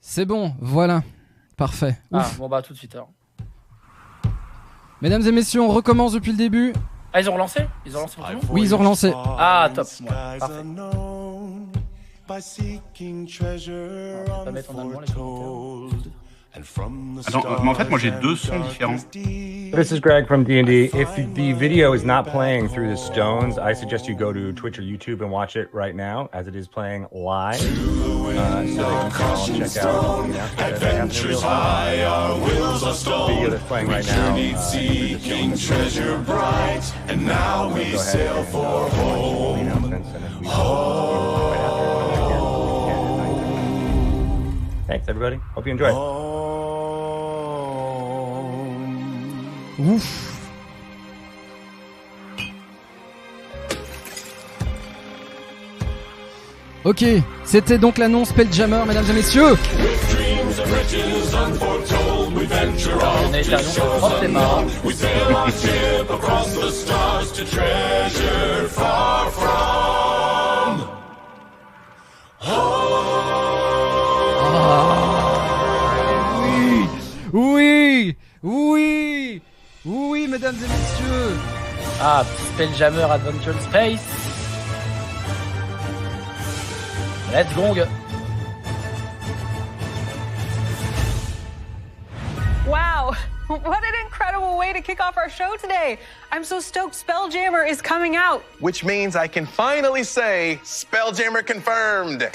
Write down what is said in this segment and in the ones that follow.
C'est bon, voilà. Parfait. Ah, Ouf. bon bah tout de suite alors. Mesdames et messieurs, on recommence depuis le début. Ah, ils ont relancé? Ils ont relancé pour tout le monde? Oui, ils ont relancé. Ah, top. Ouais, parfait. On va pas mettre en allemand les commentaires. Attends, mais en fait, moi j'ai deux sons différents. This is Greg from D&D. If the video is not playing through the stones, I suggest you go to Twitch or YouTube and watch it right now, as it is playing live. So that you can all check out adventures high, our wills are stone. Video that's playing right now. Seeking treasure bright, and now we sail for home. Thanks, everybody. Hope you enjoy. Ouf. Ok, c'était donc l'annonce SpellJammer, mesdames et messieurs. Naetherion se frotte les mains. Oui, oui, oui, mesdames et messieurs. Ah, SpellJammer Adventure Space. Let's go. Wow, what an incredible way to kick off our show today. I'm so stoked SpellJammer is coming out. Which means I can finally say, SpellJammer confirmed.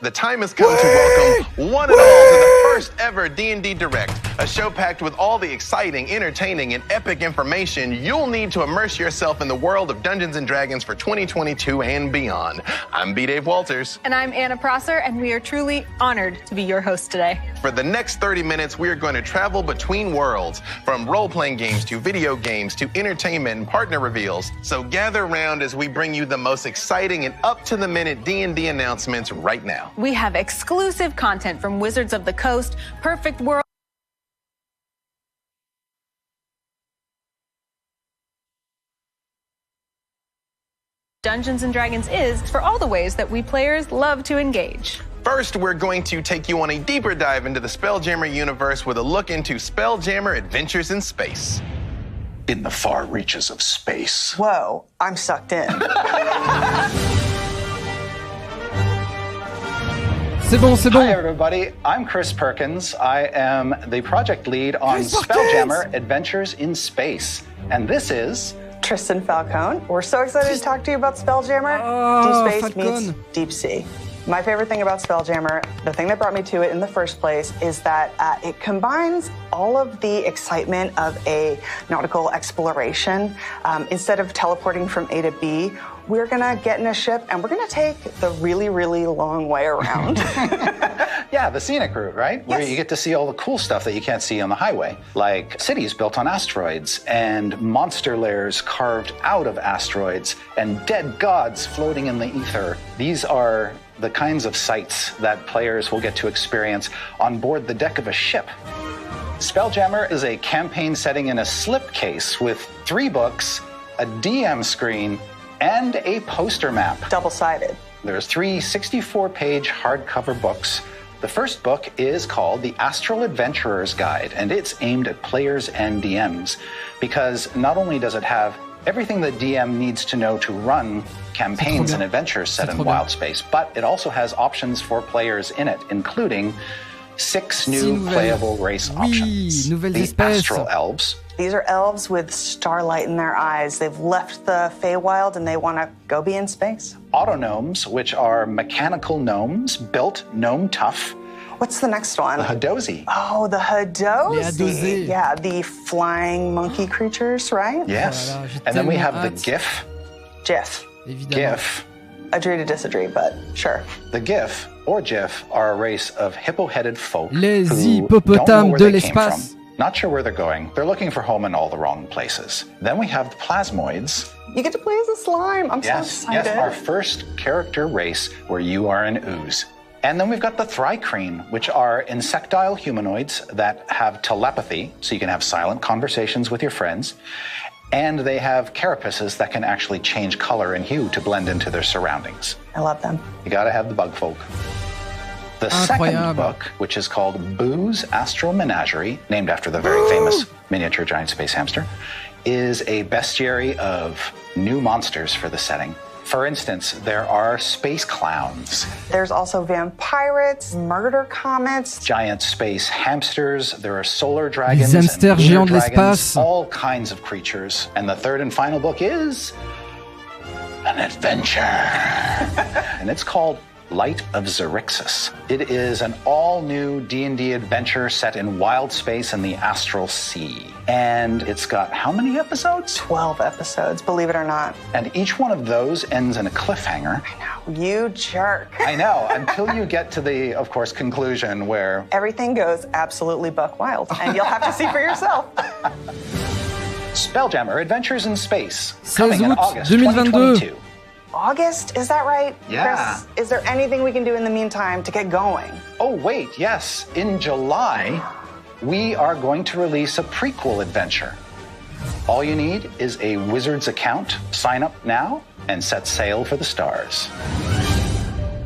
The time has come to welcome one and all to the first ever D&D Direct, a show packed with all the exciting, entertaining, and epic information you'll need to immerse yourself in the world of Dungeons & Dragons for 2022 and beyond. I'm B. Dave Walters. And I'm Anna Prosser, and we are truly honored to be your host today. For the next 30 minutes, we are going to travel between worlds, from role-playing games to video games to entertainment and partner reveals. So gather around as we bring you the most exciting and up-to-the-minute D&D announcements right now. We have exclusive content from Wizards of the Coast, Perfect World. Dungeons & Dragons is for all the ways that we players love to engage. First, we're going to take you on a deeper dive into the SpellJammer universe with a look into SpellJammer Adventures in Space. In the far reaches of space. Whoa, I'm sucked in. C'est bon, c'est bon. Hi everybody, I'm Chris Perkins. I am the project lead on SpellJammer Adventures in Space. And this is... Tristan Falcone. We're so excited to talk to you about SpellJammer. Oh, Deep Space meets Deep Sea. My favorite thing about SpellJammer, the thing that brought me to it in the first place, is that it combines all of the excitement of a nautical exploration. Instead of teleporting from A to B, we're gonna get in a ship and we're gonna take the really, really long way around. Yeah, the scenic route, right? Where you get to see all the cool stuff that you can't see on the highway, like cities built on asteroids and monster lairs carved out of asteroids and dead gods floating in the ether. These are the kinds of sights that players will get to experience on board the deck of a ship. SpellJammer is a campaign setting in a slipcase with 3 books, a DM screen, and a poster map. Double-sided. There's 3 64-page hardcover books. The first book is called The Astral Adventurer's Guide, and it's aimed at players and DMs, because not only does it have everything the DM needs to know to run campaigns and adventures set in wild space, but it also has options for players in it, including 6 new playable race options. The Astral Elves. These are elves with starlight in their eyes. They've left the Feywild and they want to go be in space. Autognomes, which are mechanical gnomes, built gnome tough. What's the next one? The Hadozi. Oh, the Hadozi. Yeah, the flying monkey creatures, right? Yes. And then we have the GIF. GIF. GIF. Agree to disagree, but sure. The GIF, or GIF, are a race of hippo-headed folk Les who hippopotames don't know where de they came l'espace. from. Not sure where they're going. They're looking for home in all the wrong places. Then we have the Plasmoids. You get to play as a slime. I'm so excited. Yes, our first character race where you are an ooze. And then we've got the Thrycreen, which are insectile humanoids that have telepathy, so you can have silent conversations with your friends. And they have carapaces that can actually change color and hue to blend into their surroundings. I love them. You gotta have the bug folk. The second book, which is called Boo's Astral Menagerie, named after the very famous miniature giant space hamster, is a bestiary of new monsters for the setting. For instance, there are space clowns. There's also vampirates, murder comets, giant space hamsters. There are solar dragons, les hamsters géants de l'espace. All kinds of creatures. And the third and final book is an adventure. And it's called Light of Xerixis. It is an all-new D&D adventure set in wild space in the astral sea. And it's got how many episodes? 12 episodes, believe it or not. And each one of those ends in a cliffhanger. I know, you jerk. I know, until you get to the, of course, conclusion where everything goes absolutely buck wild, and you'll have to see for yourself. SpellJammer Adventures in Space, 16 coming in août August 2022. 2022. August, is that right? Yeah. Chris, is there anything we can do in the meantime to get going? Oh, wait, yes. In July, we are going to release a prequel adventure. All you need is a Wizards account, sign up now, and set sail for the stars.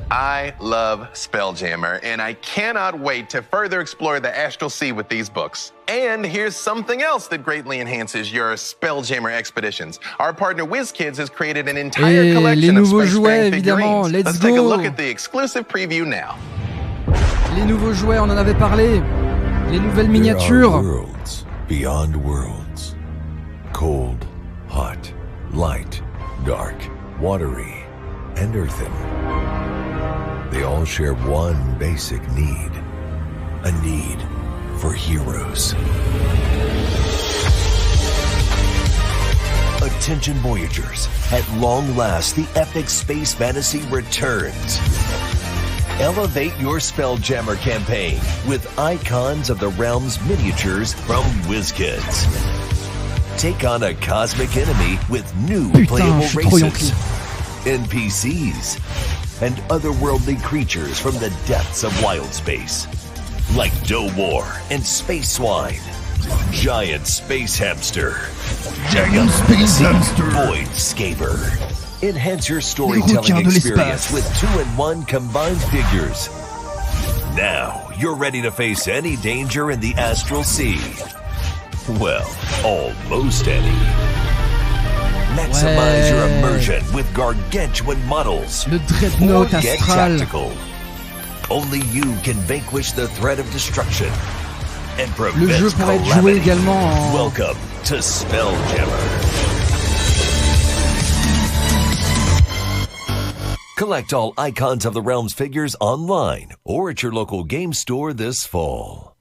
I love SpellJammer, and I cannot wait to further explore the astral sea with these books. And here's something else that greatly enhances your SpellJammer expeditions. Our partner WizKids has created an entire collection of spacefaring figurines. Let's take a look at the exclusive preview now. Les nouveaux jouets, on en avait parlé. Les nouvelles miniatures. There are worlds beyond worlds. Cold, hot, light, dark, watery, and earthen. They all share one basic need. A need for heroes. Attention Voyagers, at long last the epic space fantasy returns. Elevate your SpellJammer campaign with Icons of the Realms miniatures from WizKids. Take on a cosmic enemy with new playable races, NPCs, and otherworldly creatures from the depths of wild space, like Doughwar and Space Swine, Giant Space Hamster, Void Scaver. Enhance your storytelling experience with 2-in-1 combined figures. Now you're ready to face any danger in the astral sea. Well, almost any. Maximize your immersion with gargantuan models. Le Dreadnought Or get astral. tactical. Only you can vanquish the threat of destruction and Le prevent jeu pourrait être joué calamity. également en... Welcome to SpellJammer. Collect all Icons of the Realms figures online or at your local game store this fall.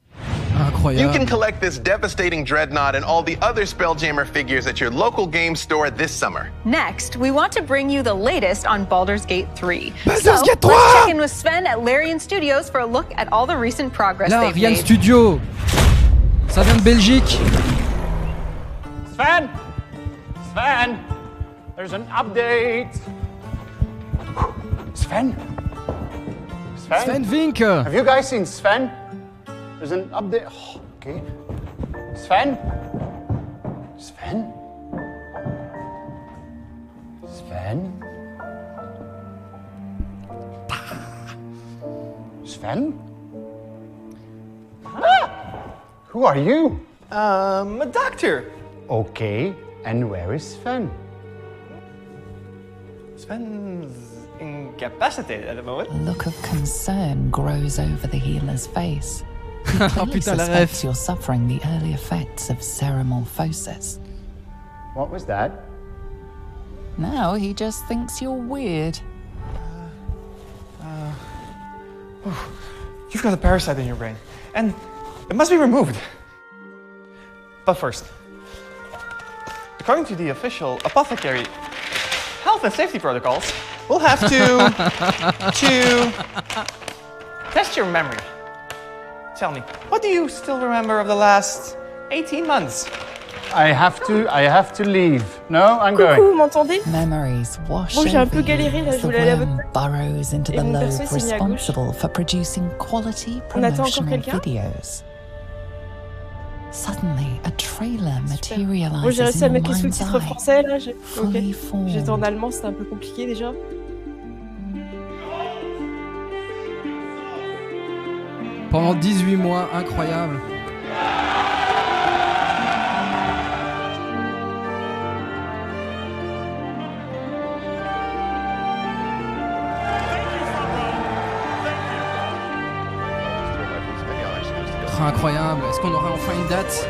You Incroyable. can collect this devastating dreadnought and all the other SpellJammer figures at your local game store this summer. Next, we want to bring you the latest on Baldurs Gate 3. Baldur's Gate 3! Let's check in with Sven at Larian Studios for a look at all the recent progress Là, they've Rian made. Studio. Ça vient de Belgique. Sven! Sven! There's an update! Sven? Sven? Sven Vink. Have you guys seen Sven? There's an update. Oh, okay. Sven? Sven? Sven? Sven? Ah! Who are you? A doctor. Okay, and where is Sven? Sven's incapacitated at the moment. A look of concern grows over the healer's face. He Oh clearly putain, la suspects ref. you're suffering the early effects of ceramorphosis. What was that? Now he just thinks you're weird. You've got a parasite in your brain, and it must be removed. But first, according to the official apothecary health and safety protocols, we'll have to test your memory. Tell me, what do you still remember of the last 18 months? I have to leave. No, I'm Coucou, going. vous m'entendez? Memories wash Bon, j'ai un over peu galéré, you là, as je the voulais aller à worm votre burrows into Et the une lobe personne s'est mise à gauche. responsible for producing quality On attend encore promotional quelqu'un? videos. Suddenly, a trailer Bon, j'ai materializes réussi in à your mettre les mind's sous-titres eye. français là. Fully formed. J'étais en allemand, c'était un peu compliqué déjà. Pendant 18 mois, incroyable. Incroyable. Est-ce qu'on aura enfin une date?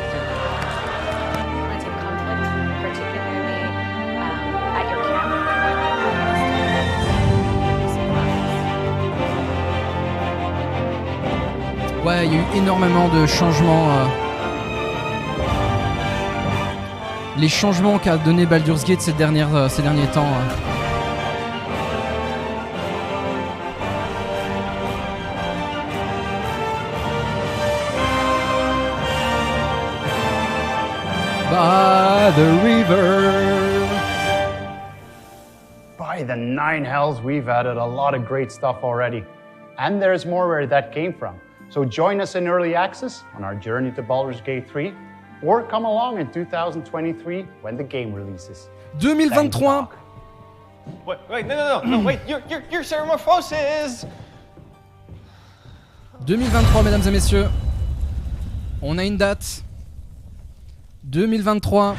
Ouais, il y a eu énormément de changements. Les changements qu'a donné Baldurs Gate ces derniers temps. By the river. By the 9 hells, we've added a lot of great stuff already. And there's more where that came from. So join us in early access on our journey to Baldurs Gate 3, or come along in 2023 when the game releases. 2023. Wait, no, wait, your Ceramorphosis. 2023, mesdames et messieurs. On a une date. 2023.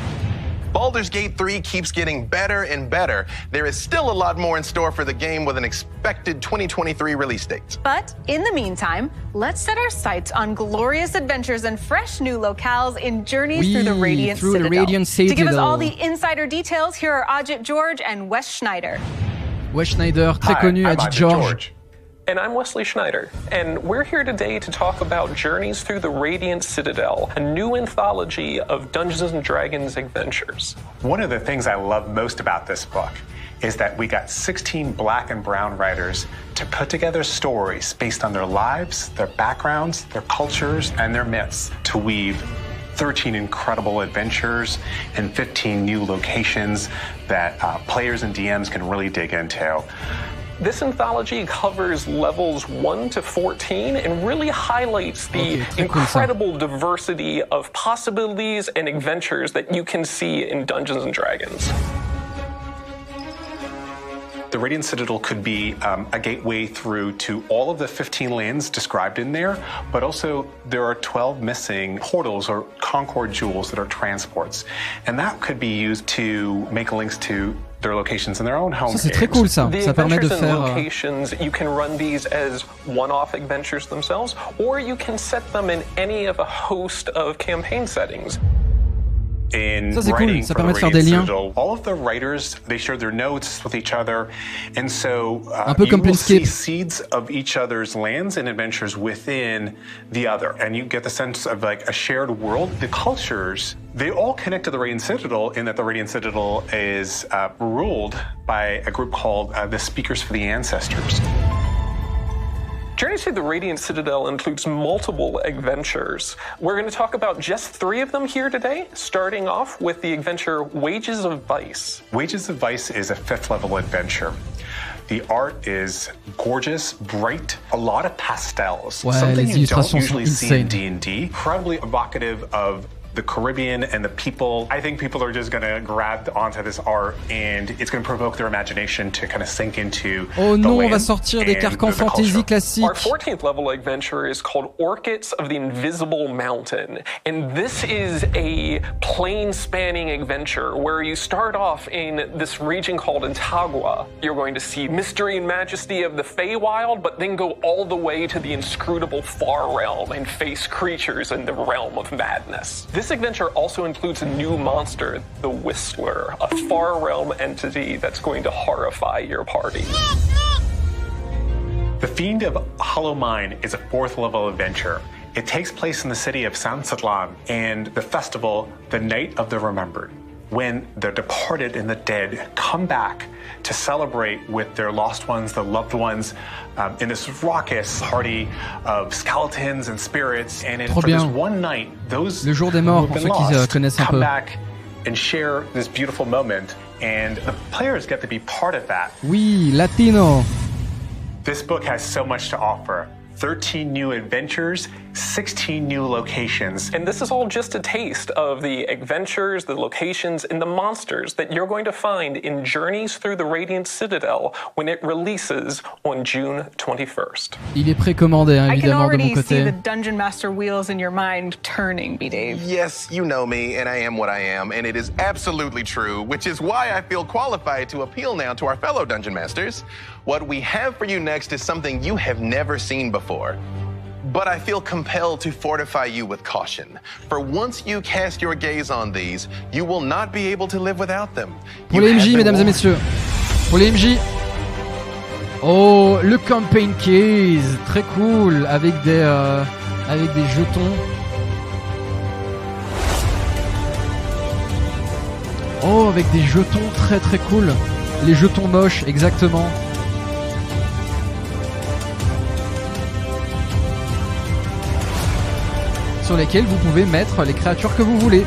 Baldur's Gate 3 keeps getting better and better. There is still a lot more in store for the game with an expected 2023 release date. But in the meantime, let's set our sights on glorious adventures and fresh new locales in Journeys through the Radiant Citadel. To give us all the insider details, here are Ajit George and Wes Schneider. Wes Schneider, très connu, Ajit George. And I'm Wesley Schneider, and we're here today to talk about Journeys Through the Radiant Citadel, a new anthology of Dungeons & Dragons adventures. One of the things I love most about this book is that we got 16 black and brown writers to put together stories based on their lives, their backgrounds, their cultures, and their myths to weave 13 incredible adventures and 15 new locations that players and DMs can really dig into. This anthology covers levels 1 to 14 and really highlights the incredible diversity of possibilities and adventures that you can see in Dungeons & Dragons. The Radiant Citadel could be a gateway through to all of the 15 lands described in there, but also there are 12 missing portals or Concord jewels that are transports. And that could be used to make links to their locations in their own home. Ça c'est très cool ça. Ça permet de faire. Locations, you can run these as one-off adventures themselves, or you can set them in any of a host of campaign settings. Ça c'est cool, ça permet de faire des liens. All of the writers, they share their notes with each other, and so un peu comme you will see Planescape. seeds of each other's lands and adventures within the other, and you get the sense of like a shared world. The cultures, they all connect to the Radiant Citadel in that the Radiant Citadel is ruled by a group called the Speakers for the Ancestors. Journeys Through the Radiant Citadel includes multiple adventures. We're going to talk about just 3 of them here today, starting off with the adventure Wages of Vice. Wages of Vice is a 5th level adventure. The art is gorgeous, bright, a lot of pastels. Ouais, something les you don't illustrations usually sont see in insane. D&D. Probably evocative of the Caribbean and the people. I think people are just going to grab onto this art and it's going to provoke their imagination to kind of sink into Oh the non, on land va sortir des and carcans the culture. fantasy classiques. Our 14th level adventure is called Orchids of the Invisible Mountain, and this is a plane-spanning adventure where you start off in this region called Antagua. You're going to see mystery and majesty of the Feywild, but then go all the way to the inscrutable Far Realm and face creatures in the realm of madness. This adventure also includes a new monster, the Whistler, a Far Realm entity that's going to horrify your party. The Fiend of Hollow Mine is a 4th level adventure. It takes place in the city of San Satlan and the festival, the Night of the Remembered, when the departed and the dead come back to celebrate with their lost ones, the loved ones, in this raucous party of skeletons and spirits. And for this one night, those Le jour des morts, who pour have been ceux qui lost connaissent un come peu. back and share this beautiful moment. And the players get to be part of that. Oui, Latino. This book has so much to offer. 13 new adventures, 16 new locations. And this is all just a taste of the adventures, the locations, and the monsters that you're going to find in Journeys Through the Radiant Citadel when it releases on June 21st. Il est précommandé, hein, évidemment, de mon I can already see côté. the Dungeon Master wheels in your mind turning, B-Dave. Yes, you know me, and I am what I am, and it is absolutely true, which is why I feel qualified to appeal now to our fellow Dungeon Masters. What we have for you next is something you have never seen before. But I feel compelled to fortify you with caution. For once you cast your gaze on these, you will not be able to live without them. Pour les MJ, mesdames et messieurs. Pour les MJ. Oh, le campaign case, très cool, avec des jetons. Oh, avec des jetons très très cool. Les jetons moches, exactement. Sur lesquels vous pouvez mettre les créatures que vous voulez.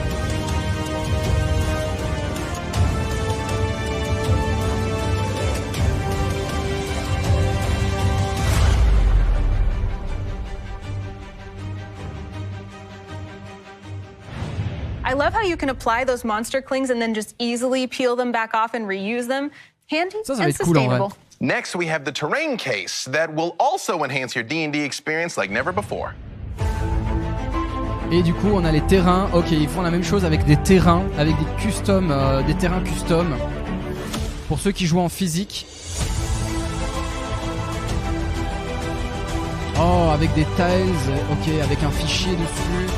I love how you can apply those monster clings and then just easily peel them back off and reuse them. Handy and sustainable. Next, we have the terrain case that will also enhance your D&D experience like never before. Et du coup, on a les terrains. Ok, ils font la même chose avec des terrains, avec des terrains custom. Pour ceux qui jouent en physique. Oh, avec des tiles. Ok, avec un fichier dessus.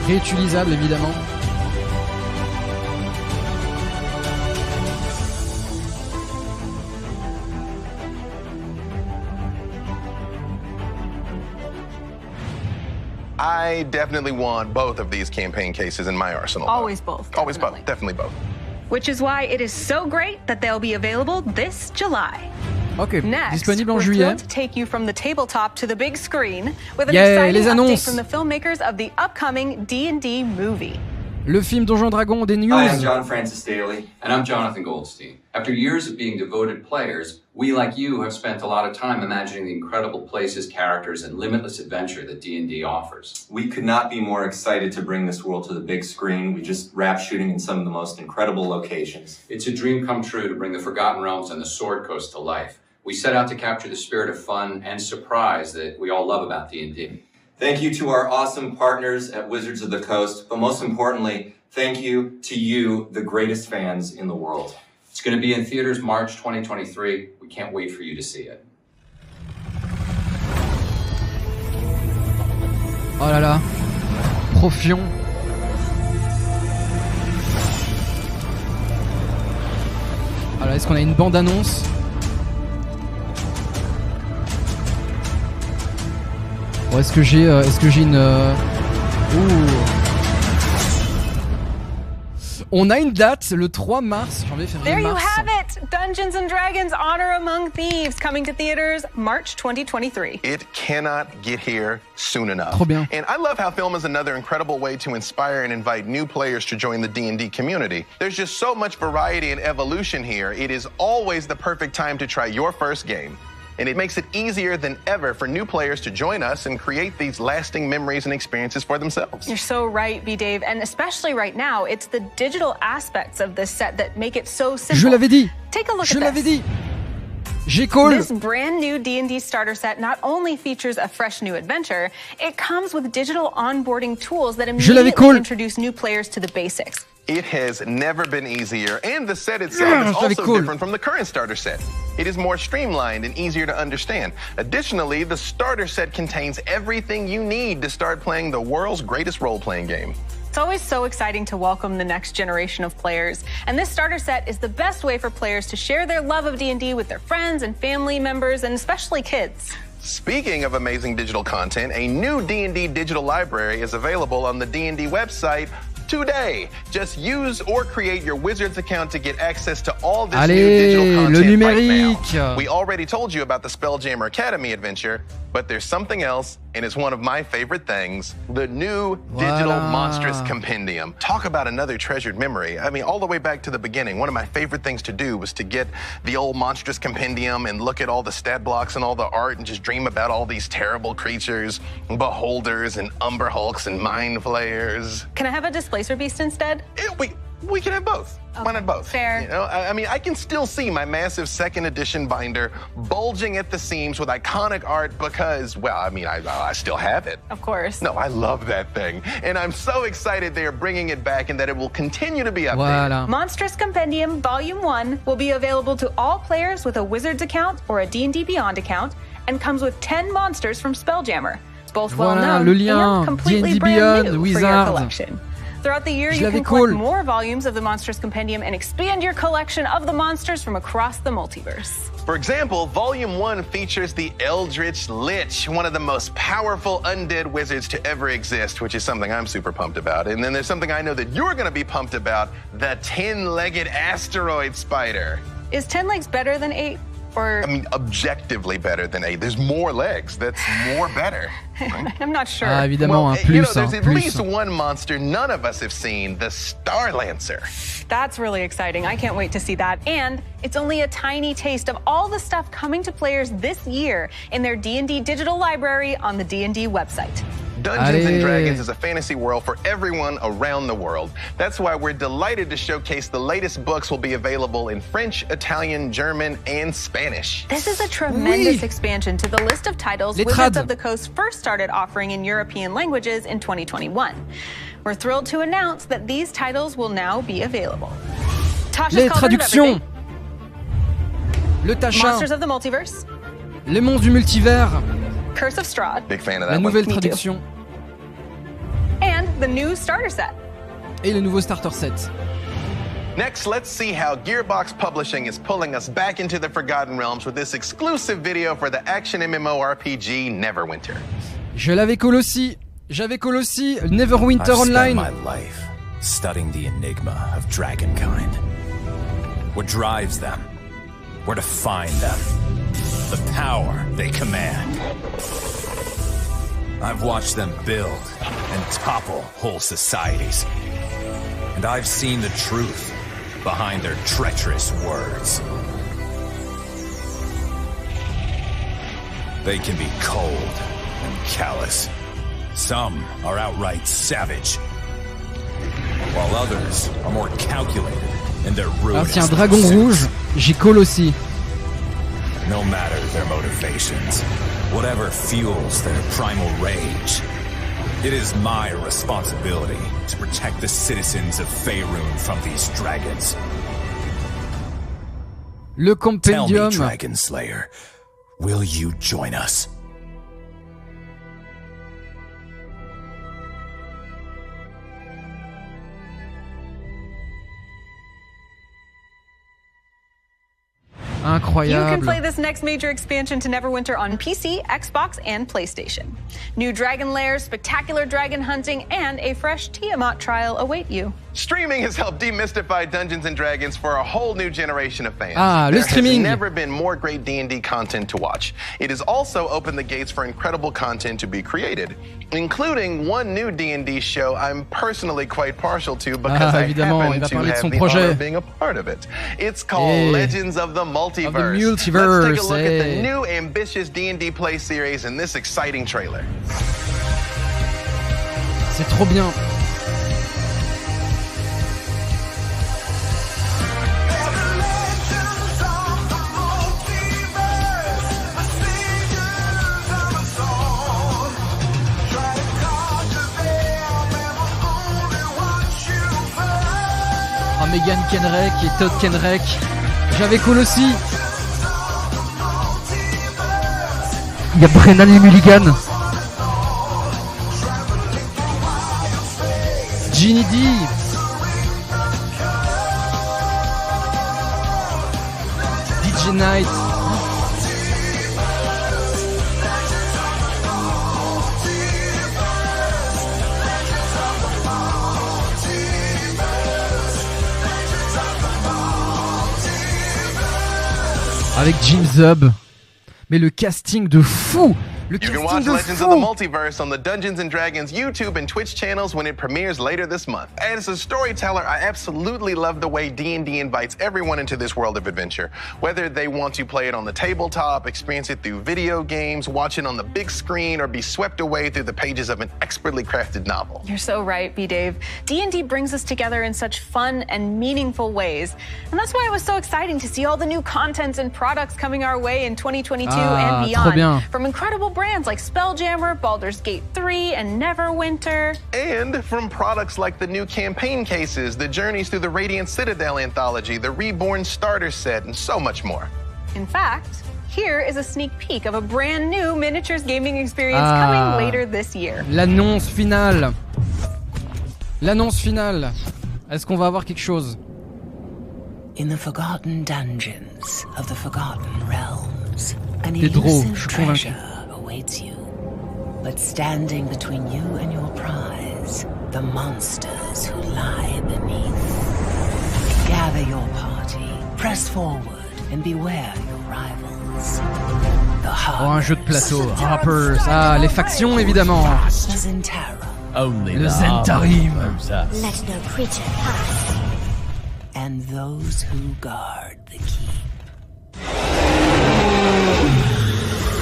Réutilisable, évidemment. I definitely want both of these campaign cases in my arsenal. Always both. Always both. Definitely both. Which is why it is so great that they'll be available this July. Ok, Next, disponible en we're juillet. thrilled to take you from the tabletop to the big screen with an Yeah, exciting les update annonces. from the filmmakers of the upcoming D&D movie. Le film Donjon Dragon, des news. Hi, I'm John Francis Daly. And I'm Jonathan Goldstein. After years of being devoted players, we, like you, have spent a lot of time imagining the incredible places, characters, and limitless adventure that D&D offers. We could not be more excited to bring this world to the big screen. We just wrapped shooting in some of the most incredible locations. It's a dream come true to bring the Forgotten Realms and the Sword Coast to life. We set out to capture the spirit of fun and surprise that we all love about D&D. Thank you to our awesome partners at Wizards of the Coast, but most importantly, thank you to you, the greatest fans in the world. It's going to be in theaters March 2023. We can't wait for you to see it. Oh là là. Profion. Alors, est-ce qu'on a une bande-annonce ? Bon, est-ce que j'ai une... Ouh. On a une date, le 3 mars, janvier, février, There you mars. have it! Dungeons & Dragons Honor Among Thieves coming to theaters March 2023. It cannot get here soon enough. Trop bien. And I love how film is another incredible way to inspire and invite new players to join the D&D community. There's just so much variety and evolution here. It is always the perfect time to try your first game. And it makes it easier than ever for new players to join us and create these lasting memories and experiences for themselves. You're so right, B-Dave, and especially right now, it's the digital aspects of this set that make it so simple. Je l'avais dit. Take a look Je at l'avais this. dit. J'ai call. This brand new D&D starter set not only features a fresh new adventure, it comes with digital onboarding tools that immediately introduce new players to the basics. It has never been easier, and the set itself is also different from the current starter set. It is more streamlined and easier to understand. Additionally, the starter set contains everything you need to start playing the world's greatest role-playing game. It's always so exciting to welcome the next generation of players, and this starter set is the best way for players to share their love of D&D with their friends and family members, and especially kids. Speaking of amazing digital content, a new D&D digital library is available on the D&D website today. Just use or create your Wizards account to get access to all this new digital content le numérique. right now. We already told you about the SpellJammer Academy adventure, but there's something else And it's one of my favorite things, the new digital monstrous compendium. Talk about another treasured memory. I mean, all the way back to the beginning, one of my favorite things to do was to get the old monstrous compendium and look at all the stat blocks and all the art and just dream about all these terrible creatures, beholders and umber hulks and mind flayers. Can I have a displacer beast instead? We can have both. Okay. Why not both? Fair. You know, I mean, I can still see my massive second edition binder bulging at the seams with iconic art because, well, I mean, I still have it. Of course. No, I love that thing. And I'm so excited they are bringing it back and that it will continue to be updated. Voilà. Monstrous Compendium Volume 1 will be available to all players with a Wizards account or a D&D Beyond account and comes with 10 monsters from SpellJammer, both well-known le lien, and completely D&D brand Beyond, new Wizards. for your collection. Throughout the year, you can collect more volumes of the Monsters Compendium and expand your collection of the monsters from across the multiverse. For example, Volume 1 features the Eldritch Lich, one of the most powerful undead wizards to ever exist, which is something I'm super pumped about. And then there's something I know that you're going to be pumped about, the 10-legged asteroid spider. Is 10 legs better than 8? Or... I mean, objectively better than 8. There's more legs. That's more better. Right? I'm not sure. Ah, évidemment, well, plus, you know, there's at plus. least one monster none of us have seen, the Star Lancer. That's really exciting. I can't wait to see that. And it's only a tiny taste of all the stuff coming to players this year in their D&D digital library on the D&D website. Dungeons and Dragons is a fantasy world for everyone around the world. That's why we're delighted to showcase the latest books will be available in French, Italian, German, and Spanish. This is a tremendous expansion to the list of titles Wizards of the Coast first started offering in European languages in 2021. We're thrilled to announce that these titles will now be available. Les traductions. Le Tachin. Monsters of the Multiverse. Les monstres du multivers. Curse of Strahd. Big fan of that La nouvelle one. traduction. And the new starter set. Et le nouveau starter set. Next, let's see how Gearbox Publishing is pulling us back into the Forgotten Realms with this exclusive video for the action MMORPG Neverwinter. Je l'avais Colossi. J'avais Colossi. Neverwinter Online. I've spent my life studying the enigma of dragonkind. What drives them? Where to find them? The power they command. I've watched them build and topple whole societies. And I've seen the truth behind their treacherous words. They can be cold and callous. Some are outright savage, while others are more calculated in their ruthless. Alors c'est un dragon rouge, j'ai Colossi. No matter their motivations, whatever fuels their primal rage, it is my responsibility to protect the citizens of Faerun from these dragons. Le compendium. Tell me, Dragon Slayer, will you join us? Incroyable. You can play this next major expansion to Neverwinter on PC, Xbox, and PlayStation. New dragon lairs, spectacular dragon hunting, and a fresh Tiamat trial await you. Streaming has helped demystify Dungeons and Dragons for a whole new generation of fans. Ah, there le streaming. has never been more great D&D content to watch. It has also opened the gates for incredible content to be created, including one new D&D show I'm personally quite partial to because I happen to have the honor of being a part of it. It's called Legends of the Multiverse. Let's take a look at the new ambitious D&D play series in this exciting trailer. C'est trop bien. Megan Kenreck et Todd Kenreck. J'avais Colossi. Il y a Brennan et Mulligan. Ginny D. DJ Knight. Avec Jim Zub. Mais le casting de fou. Le You can casting watch de Legends of the fou. Multiverse on the Dungeons & Dragons YouTube and Twitch channels when it premieres later this month. As a storyteller, I absolutely love the way D&D invites everyone into this world of adventure. Whether they want to play it on the tabletop, experience it through video games, watch it on the big screen, or be swept away through the pages of an expertly crafted novel. You're so right, B-Dave. D&D brings us together in such fun and meaningful ways. And that's why it was so exciting to see all the new contents and products coming our way in 2022 and trop bien. beyond. From incredible brands like SpellJammer, Baldurs Gate 3, and Neverwinter. And from products like the new campaign cases, the Journeys through the Radiant Citadel anthology, the Reborn starter set, and so much more. In fact, here is a sneak peek of a brand new miniatures gaming experience coming later this year. L'annonce finale. L'annonce finale. Est-ce qu'on va avoir quelque chose? In the forgotten dungeons of the forgotten realms, an Des drôles, elusive je suis convaincu. treasure awaits you. But standing between you and your prize, the monsters who lie beneath. Gather your party, press forward, and beware your rivals. The Oh, un jeu de plateau. Hoppers. Ah, les factions, évidemment. Le Zentarim. Let no creature pass. And those who guard the keep.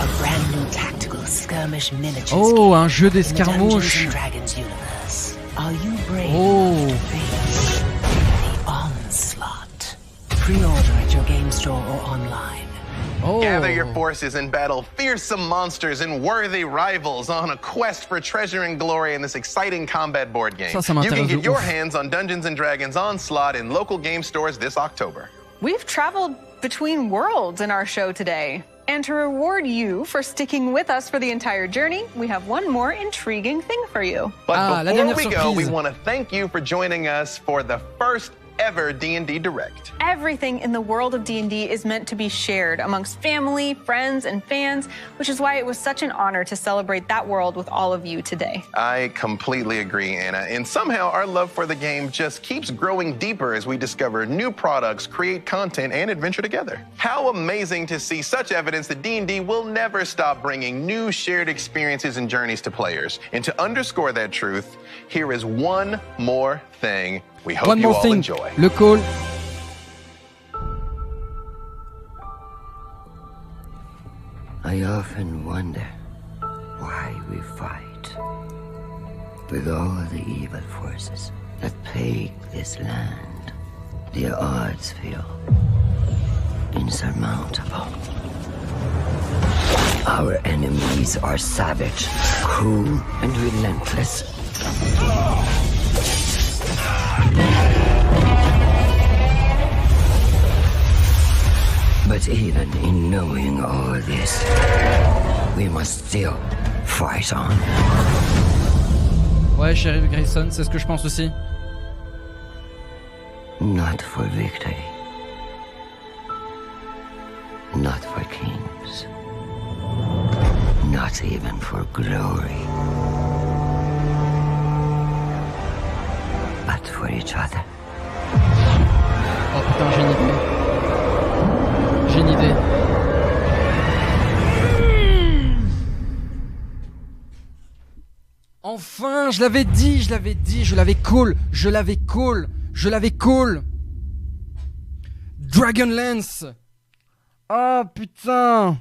A brand new tactical skirmish miniatures Oh, un jeu in the d'escarmouche. Dungeons & Dragons universe. Are you brave Oh. to face the Onslaught? Pre-order at your game store or online. Oh. Gather your forces and battle fearsome monsters and worthy rivals on a quest for treasure and glory in this exciting combat board game. Ça You m'intéresse can de get your ouf. hands on Dungeons & Dragons Onslaught in local game stores this October. We've traveled between worlds in our show today. And to reward you for sticking with us for the entire journey, we have one more intriguing thing for you. But la before dernière we go, surprise. we want to thank you for joining us for the first ever D&D Direct. Everything in the world of D&D is meant to be shared amongst family, friends, and fans, which is why it was such an honor to celebrate that world with all of you today. I completely agree, Anna. And somehow our love for the game just keeps growing deeper as we discover new products, create content, and adventure together. How amazing to see such evidence that D&D will never stop bringing new shared experiences and journeys to players. And to underscore that truth, here is one more thing we hope One you more all thing. enjoy. Le call. I often wonder why we fight. With all the evil forces that plague this land, the odds feel insurmountable. Our enemies are savage, cruel, and relentless. But even in knowing all this, we must still fight on. Ouais, Sheriff Grayson, c'est ce que je pense aussi. Not for victory. Not for kings. Not even for glory. But for each other. Oh putain, j'ai une idée. J'ai une idée. Enfin, je l'avais dit, je l'avais call. Dragonlance. Oh putain.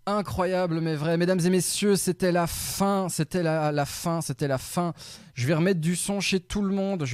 Incroyable mais vrai. Mesdames et messieurs, c'était la fin. Je vais remettre du son chez tout le monde.